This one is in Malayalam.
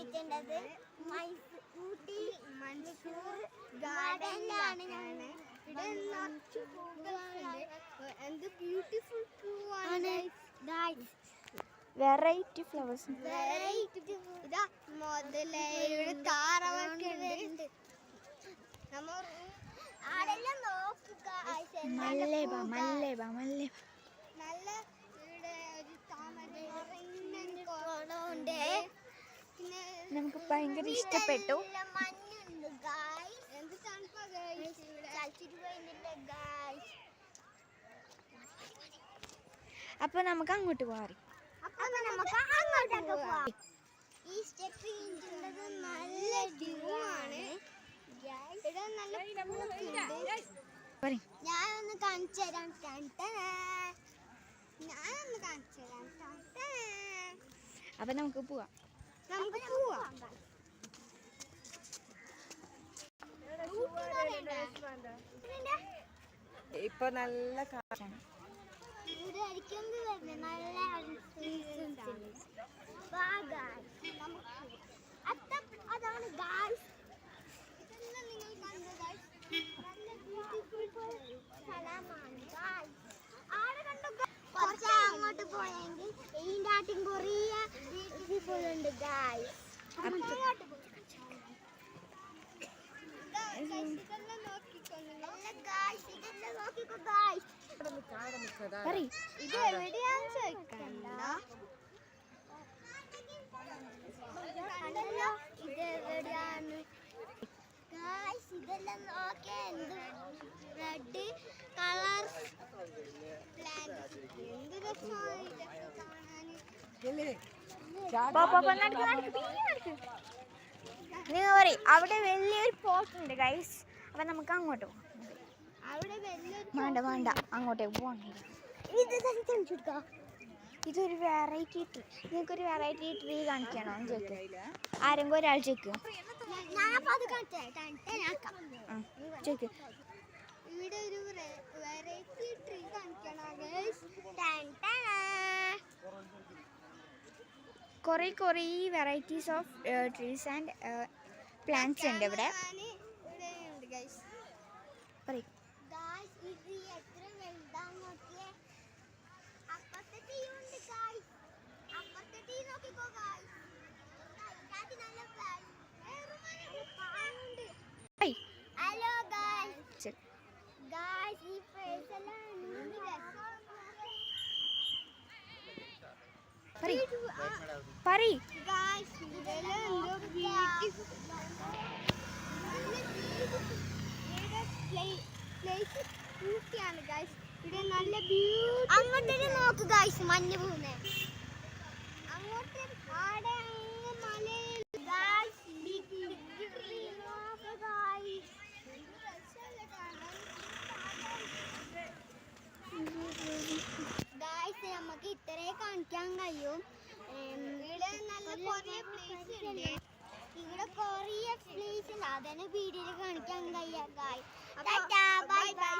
വന്നിട്ടുള്ളത് ഊട്ടി മൈസൂർ ഗാർഡനിലാണ്. ഇവിടെ നിറച്ച് പൂക്കളുണ്ട്. എന്ത് ബ്യൂട്ടിഫുൾ പൂവാണ്. Variety flowers. ഇതാ മുതലേ ഇവിടെ താറാവൊക്കെ ഉണ്ട്. ആടെല്ലാം നോക്കുക. മല്ലേബ മല്ലേബ മല്ലേബ. നല്ല ഇവിടെ ഒരു താമരയുണ്ട്. പിന്നെ നമുക്ക് ഭയങ്കര ഇഷ്ടപ്പെട്ടു. മഞ്ഞുണ്ട് ഗായ്സ്. എന്ത് തണുപ്പാ ഗായ്സ് ഇവിടെ. ചാച്ചിട്ട് പോയില്ലേ ഗായ്സ്. അപ്പൊ നമുക്ക് അങ്ങോട്ട് പോകാം. ഈ സ്റ്റെപ്പ് ഇഞ്ചുള്ളത് നല്ല വ്യൂ ആണ്. ഇവിടെ നല്ല പൂക്കുണ്ട്. ഞാനൊന്ന് കാണിച്ചു തരാം. ഞാനൊന്ന് കാണിച്ചു തരാം. അപ്പൊ നമുക്ക് പോവാം. ഇപ്പൊ നല്ല കാറ്റാണ്. അതാണ് ഗായ്സ്. നിങ്ങൾ കണ്ടു ഗായ്സ്. നല്ല ബ്യൂട്ടിഫുൾ സ്ഥലമാണ് ഗായ്സ്. ആടെ കണ്ടു. കുറച്ച് അങ്ങോട്ട് പോയെങ്കിൽ ഇതിൻ്റെ ആട്ടിൻ കുറേ ബ്യൂട്ടിഫുൾ ഉണ്ട് ഗായ്സ്. ഇത് എവിടെയാന്ന് ചോദിക്കണ്ട. ഇത് എവിടെയാണ് ഗായ്സ്. ഇതെല്ലാം നോക്കേ. എന്ത് റെഡ് കളർ പ്ലാന്റ്. എന്ത് രസമാണ് ഇതൊക്കെ കാണാൻ. നിങ്ങൾ പറയും അവിടെ വലിയൊരു പോട്ടുണ്ട് ഗൈസ്. അപ്പൊ നമുക്ക് അങ്ങോട്ട് പോകാം. അവിടെ വലിയൊരു വേണ്ട വേണ്ട അങ്ങോട്ടേക്ക് പോവാൻ. ഇതൊരു വെറൈറ്റി ട്രീ. നിങ്ങൾക്കൊരു വെറൈറ്റി ട്രീ കാണിക്കണോ എന്ന് ചോദിക്കും. ആരെങ്കിലും ഒരാൾ ചോദിക്കും. ചോദിക്കും. ഇവിടെ ഒരു വെറൈറ്റി ട്രീ കാണിക്കണോ. കുറേ varieties of trees and plants ഉണ്ട് ഇവിടെ. പറയും. ഇത് എത്ര വലുതാന്ന് നോക്കിയേ. അപ്പുറത്തെ ടീ ഉണ്ട് ഗായ്സ്. അപ്പുറത്തെ ടീ നോക്കിക്കോ ഗായ്സ്. നല്ല ഹലോ ഗായ്സ്. ഗായ്സ് ഈ ഫേസ് എല്ലാം പറയ്. ഗായ്സ് ഇതെല്ലാം എന്തോ ബ്യൂട്ടിഫുൾ പ്ലേസ്. ഊട്ടിയാണ് ഗായ്സ്. ഇവിടെ നല്ല ബ്യൂട്ടി. അങ്ങോട്ടേക്ക് നോക്ക് ഗായ്സ്. മഞ്ഞ് പോകുന്നേ അങ്ങോട്ട്. ആടെ അങ്ങ് മലയിൽ ഗായ്സ്. ബിഗ് ട്രീ നോക്ക് ഗായ്സ്. ഗായ്സ് നമുക്ക് ഇത്രേ കാണിക്കാൻ കഴിയും. ഇവിടെ നല്ല കുറേ പ്ലേസ് ഉണ്ട്. ഇവിടെ കുറേ പ്ലേസ് ഉണ്ട്. അതിനെ വീഡിയോയിൽ കാണിക്കാൻ കഴിയാം ഗായ്സ്. Bye bye.